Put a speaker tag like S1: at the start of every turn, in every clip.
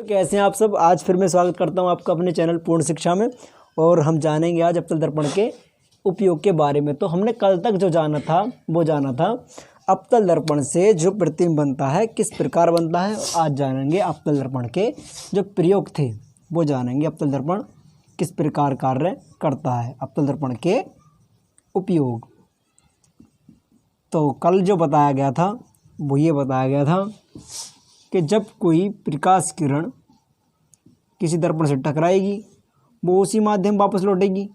S1: कैसे हैं आप सब। आज फिर मैं स्वागत करता हूं आपका अपने चैनल पूर्ण शिक्षा में। और हम जानेंगे आज अवतल दर्पण के उपयोग के बारे में। तो हमने कल तक जो जाना था अवतल दर्पण से जो प्रतिबिंब बनता है किस प्रकार बनता है। आज जानेंगे अवतल दर्पण के जो प्रयोग थे वो जानेंगे। अवतल दर्पण किस प्रकार कार्य करता है, अवतल दर्पण के उपयोग। तो कल जो बताया गया था वो ये बताया गया था कि जब कोई प्रकाश किरण किसी दर्पण से टकराएगी वो उसी माध्यम वापस लौटेगी।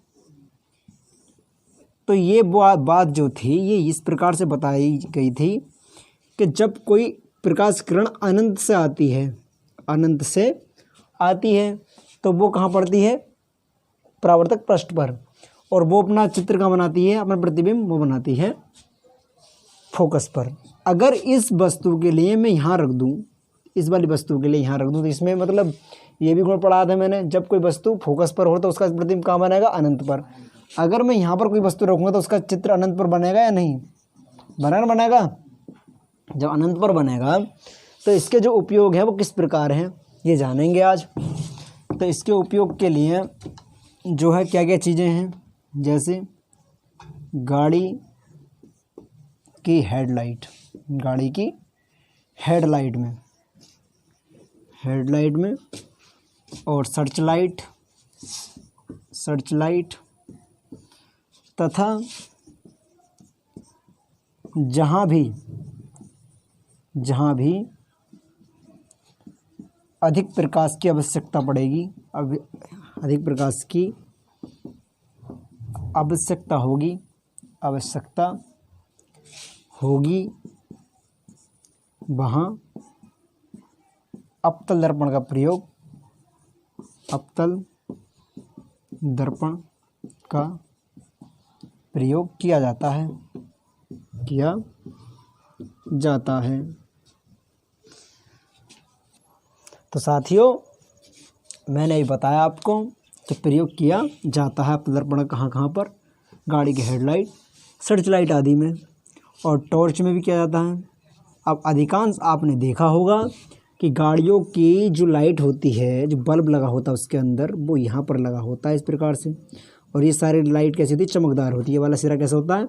S1: तो ये बात जो थी ये इस प्रकार से बताई गई थी कि जब कोई प्रकाश किरण अनंत से आती है तो वो कहाँ पड़ती है, परावर्तक पृष्ठ पर। और वो अपना चित्र कहाँ बनाती है, अपना प्रतिबिंब वो बनाती है फोकस पर। अगर इस वस्तु के लिए मैं यहाँ रख दूँ, इस वाली वस्तु के लिए यहाँ रख दूँ, तो इसमें मतलब ये भी गुण पढ़ा था मैंने। जब कोई वस्तु फोकस पर हो तो उसका प्रतिबिंब कहाँ बनेगा, अनंत पर। अगर मैं यहाँ पर कोई वस्तु रखूँगा तो उसका चित्र अनंत पर बनेगा या नहीं, बनेगा। जब अनंत पर बनेगा तो इसके जो उपयोग है वो किस प्रकार हैं ये जानेंगे आज। तो इसके उपयोग के लिए जो है क्या क्या चीज़ें हैं, जैसे गाड़ी की हेडलाइट में और सर्च लाइट तथा जहाँ भी अधिक प्रकाश की आवश्यकता पड़ेगी, अधिक प्रकाश की आवश्यकता होगी वहाँ अवतल दर्पण का प्रयोग किया जाता है। तो साथियों मैंने ये बताया आपको कि प्रयोग किया जाता है अवतल दर्पण कहाँ पर, गाड़ी की हेडलाइट, सर्च लाइट आदि में, और टॉर्च में भी किया जाता है। अब अधिकांश आपने देखा होगा कि गाड़ियों की जो लाइट होती है, जो बल्ब लगा होता है उसके अंदर, वो यहाँ पर लगा होता है इस प्रकार से। और ये सारी लाइट कैसी होती है, चमकदार होती है। ये वाला सिरा कैसा होता है,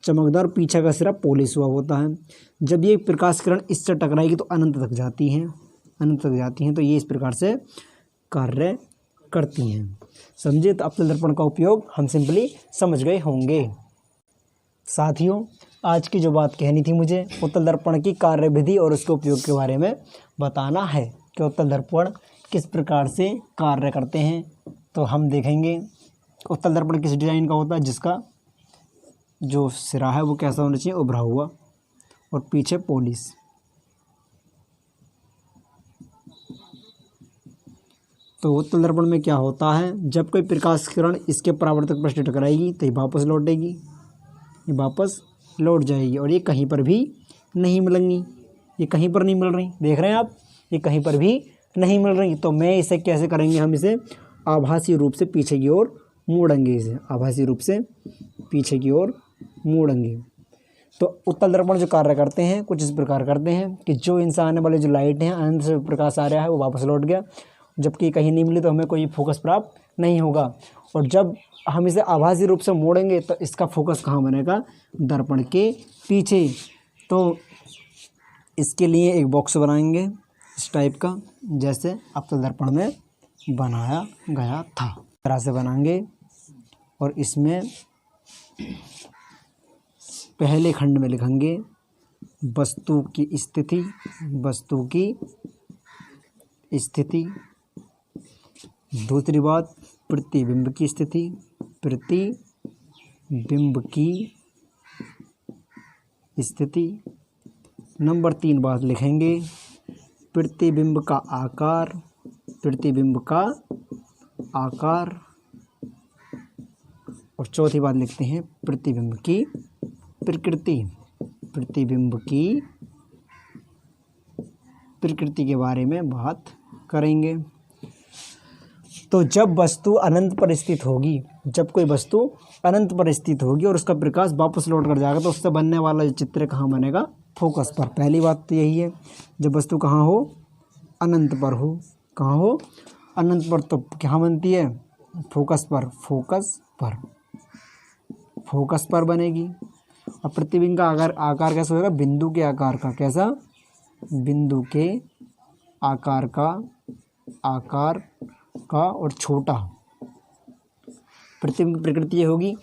S1: चमकदार, पीछे का सिरा पॉलिश हुआ होता है। जब ये प्रकाश किरण इससे टकराएगी तो अनंत तक जाती हैं। तो ये इस प्रकार से कार्य करती हैं। समझे। तो अवतल दर्पण का उपयोग हम सिंपली समझ गए होंगे। साथियों आज की जो बात कहनी थी मुझे, अवतल दर्पण की कार्यविधि और उसके उपयोग के बारे में बताना है कि अवतल दर्पण किस प्रकार से कार्य करते हैं। तो हम देखेंगे अवतल दर्पण किस डिज़ाइन का होता है, जिसका जो सिरा है वो कैसा होना चाहिए, उभरा हुआ, और पीछे पॉलिश। तो अवतल दर्पण में क्या होता है, जब कोई प्रकाश किरण इसके परावर्तक पृष्ठ टकराएगी तो ये वापस लौटेगी, ये वापस लौट जाएगी। और ये कहीं पर भी नहीं मिलेंगी, ये कहीं पर नहीं मिल रही, देख रहे हैं आप, ये कहीं पर भी नहीं मिल रही। तो मैं इसे कैसे करेंगे, हम इसे आभासी रूप से पीछे की ओर मोड़ेंगे, तो अवतल दर्पण जो कार्य करते हैं कुछ इस प्रकार करते हैं कि जो इनसे आने वाले जो लाइट हैं, अनंत से प्रकाश आ रहा है वो वापस लौट गया, जबकि कहीं नहीं मिली तो हमें कोई फोकस प्राप्त नहीं होगा। और जब हम इसे आभासी रूप से मोड़ेंगे तो इसका फोकस कहाँ बनेगा, दर्पण के पीछे। तो इसके लिए एक बॉक्स बनाएंगे इस टाइप का, जैसे अवतल दर्पण में बनाया गया था, इस तरह से बनाएंगे। और इसमें पहले खंड में लिखेंगे वस्तु की स्थिति। दूसरी बात प्रतिबिंब की स्थिति। नंबर 3 बात लिखेंगे प्रतिबिंब का आकार। और चौथी बात लिखते हैं प्रतिबिंब की प्रकृति के बारे में बात करेंगे। तो जब वस्तु अनंत पर स्थित होगी, जब कोई वस्तु अनंत पर स्थित होगी और उसका प्रकाश वापस लौट कर जाएगा तो उससे बनने वाला जो चित्र कहाँ बनेगा, फोकस पर। पहली बात तो यही है, जब वस्तु कहाँ हो, अनंत पर हो। कहाँ हो, अनंत पर, तो क्या बनती है, फोकस पर, फोकस पर बनेगी। और प्रतिबिंब का आकार कैसा होगा, बिंदु के आकार का, कैसा, बिंदु के आकार का और छोटा। प्रतिबिंब की प्रकृति ये होगी,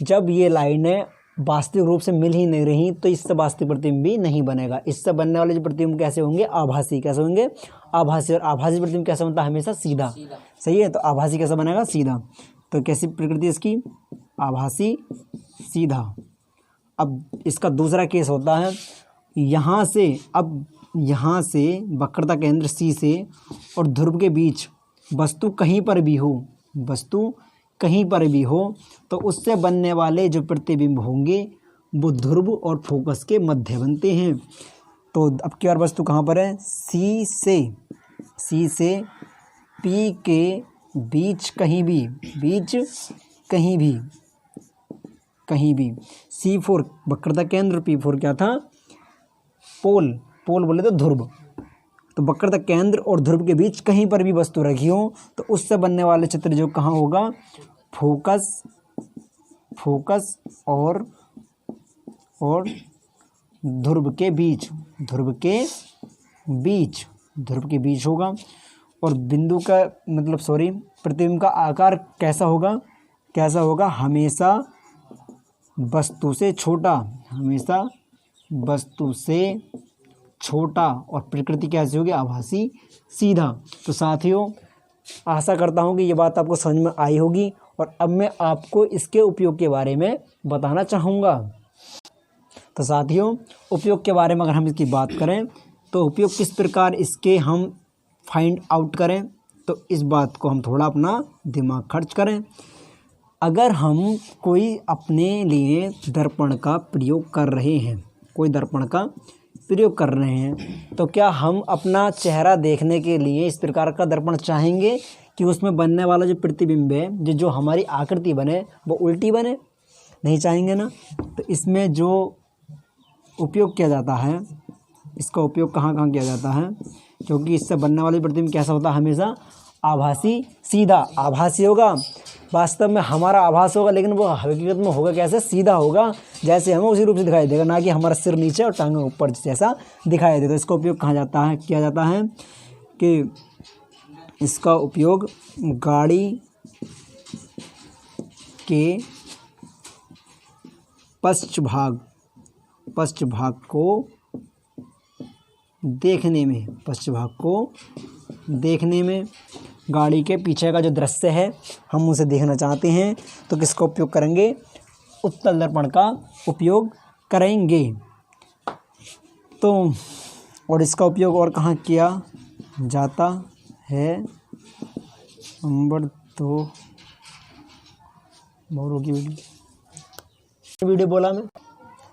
S1: जब ये लाइनें वास्तविक रूप से मिल ही नहीं रही तो इससे वास्तविक प्रतिबिंब भी नहीं बनेगा। इससे बनने वाले जो प्रतिबिंब कैसे होंगे, आभासी, कैसे होंगे, आभासी। और आभासी प्रतिबिंब कैसा बनता है, हमेशा सीधा। सही है, तो आभासी कैसा बनेगा, सीधा। तो कैसी प्रकृति इसकी, आभासी, सीधा। अब इसका दूसरा केस होता है, यहाँ से, अब यहाँ से वक्रता केंद्र सी से और ध्रुव के बीच वस्तु कहीं पर भी हो, तो उससे बनने वाले जो प्रतिबिंब होंगे वो ध्रुव और फोकस के मध्य बनते हैं। तो अब की बार वस्तु कहाँ पर है, सी से पी के बीच कहीं भी, C4 वक्रता केंद्र, P4 क्या था, पोल बोले तो ध्रुव। तो वक्रता केंद्र और ध्रुव के बीच कहीं पर भी वस्तु रखी हो तो उससे बनने वाले चित्र जो कहाँ होगा, फोकस और ध्रुव के बीच होगा। और बिंदु का मतलब प्रतिबिंब का आकार कैसा होगा, हमेशा वस्तु से छोटा, और प्रकृति कैसी होगी, आभासी, सीधा। तो साथियों, आशा करता हूँ कि ये बात आपको समझ में आई होगी। और अब मैं आपको इसके उपयोग के बारे में बताना चाहूँगा। तो साथियों, उपयोग के बारे में अगर हम इसकी बात करें तो उपयोग किस प्रकार इसके हम फाइंड आउट करें, तो इस बात को हम थोड़ा अपना दिमाग खर्च करें। अगर हम कोई अपने लिए दर्पण का प्रयोग कर रहे हैं, तो क्या हम अपना चेहरा देखने के लिए इस प्रकार का दर्पण चाहेंगे कि उसमें बनने वाला जो प्रतिबिंब है, जो हमारी आकृति बने वो उल्टी बने, नहीं चाहेंगे ना। तो इसमें जो उपयोग किया जाता है, इसका उपयोग कहाँ किया जाता है, क्योंकि इससे बनने वाली प्रतिबिंब कैसा होता है, हमेशा आभासी, सीधा। आभासी होगा, वास्तव में हमारा आभास होगा, लेकिन वो हकीकत में होगा कैसे, सीधा होगा, जैसे हमें उसी रूप से दिखाई देगा, ना कि हमारा सिर नीचे और टांगें ऊपर जैसा दिखाई देगा। इसका उपयोग किया जाता है कि इसका उपयोग गाड़ी के पश्च भाग को देखने में, गाड़ी के पीछे का जो दृश्य है हम उसे देखना चाहते हैं तो किसका उपयोग करेंगे, उत्तल दर्पण का उपयोग करेंगे। तो और इसका उपयोग और कहाँ किया जाता है, नंबर 2 वीडियो बोला मैं।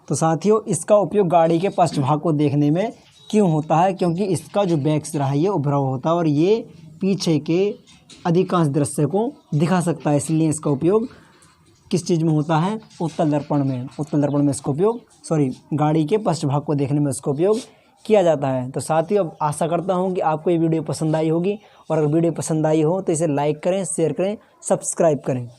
S1: तो साथियों, इसका उपयोग गाड़ी के पश्च भाग को देखने में क्यों होता है, क्योंकि इसका जो बैक सिरा है ये उभरा हुआ होता है और ये पीछे के अधिकांश दृश्य को दिखा सकता है। इसलिए इसका उपयोग किस चीज़ में होता है, उत्तल दर्पण में इसका उपयोग, गाड़ी के पश्च भाग को देखने में इसका उपयोग किया जाता है। तो साथियों, अब आशा करता हूँ कि आपको ये वीडियो पसंद आई होगी, और अगर वीडियो पसंद आई हो तो इसे लाइक करें, शेयर करें, सब्सक्राइब करें।